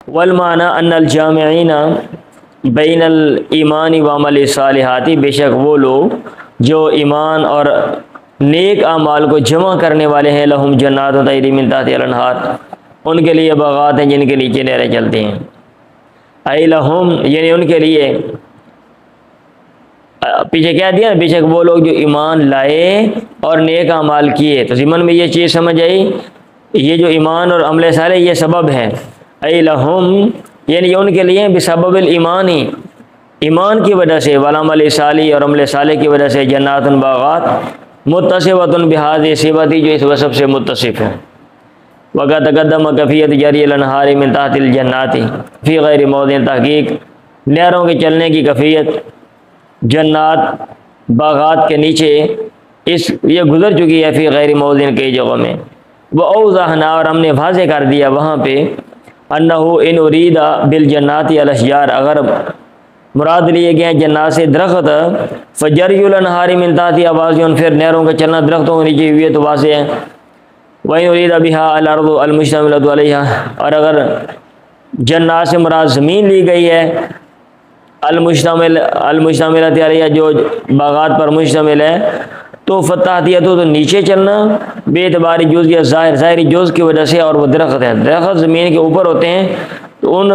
والمعنی ان الجامعین بین الایمان و عمل الصالحات، بے شک وہ لوگ جو ایمان اور نیک اعمال کو جمع کرنے والے ہیں، لہم جنات تجری من تحتها الانہار، ان کے لیے باغات ہیں جن کے نیچے نہریں چلتی ہیں۔ اے لہم یعنی ان کے لیے، پیچھے کیا دیا، بے شک وہ لوگ جو ایمان لائے اور نیک اعمال کیے، تو ضمن میں یہ چیز سمجھ آئی، یہ جو ایمان اور عمل صالح یہ سبب ہے۔ اے لہم یعنی ان کے لیے بسبب الایمان، ایمان کی وجہ سے، والعمل صالح اور عمل صالح کی وجہ سے، جنات باغات، متصفۃ بہذہ صفت جو اس وصف سے متصف ہے۔ وقد تقدم کیفیت جری الانہار من تحت الجنات فی غیر موضع، تحقیق نہروں کے چلنے کی کیفیت جنات باغات کے نیچے اس یہ گزر چکی ہے، فی غیر موضع کئی جگہوں میں۔ وأوضحنا اور ہم نے واضح کر دیا وہاں پہ، انہ ان ارید بالجنات الاشجار، اگر مراد لیے گئے ہیں جنات سے درخت، فجری الانہار من تحتها واضح، پھر نہروں کا چلنا درختوں کے نیچے ہوئی ہے تو واضح ہے۔ وَإِنْ أُرِيدَ بِهَا الْأَرْضُ الْمُشْتَمِلَةُ عَلَيْهَا، اور اگر جنات سے مراد زمین لی گئی ہے، المشتملۃ علیہ جو باغات پر مشتمل ہے، تو فتحتیہ تو نیچے چلنا، بے اعتبار جز یا ظاہری جز کی وجہ سے، اور وہ درخت ہے، درخت زمین کے اوپر ہوتے ہیں تو ان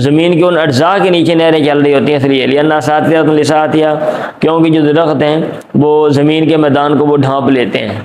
زمین کے ان اجزاء کے نیچے نہریں چل رہی ہوتی ہیں، اس لیے لأنها ساطعۃ لساطها، کیونکہ جو درخت ہیں وہ زمین کے میدان کو وہ ڈھانپ لیتے ہیں۔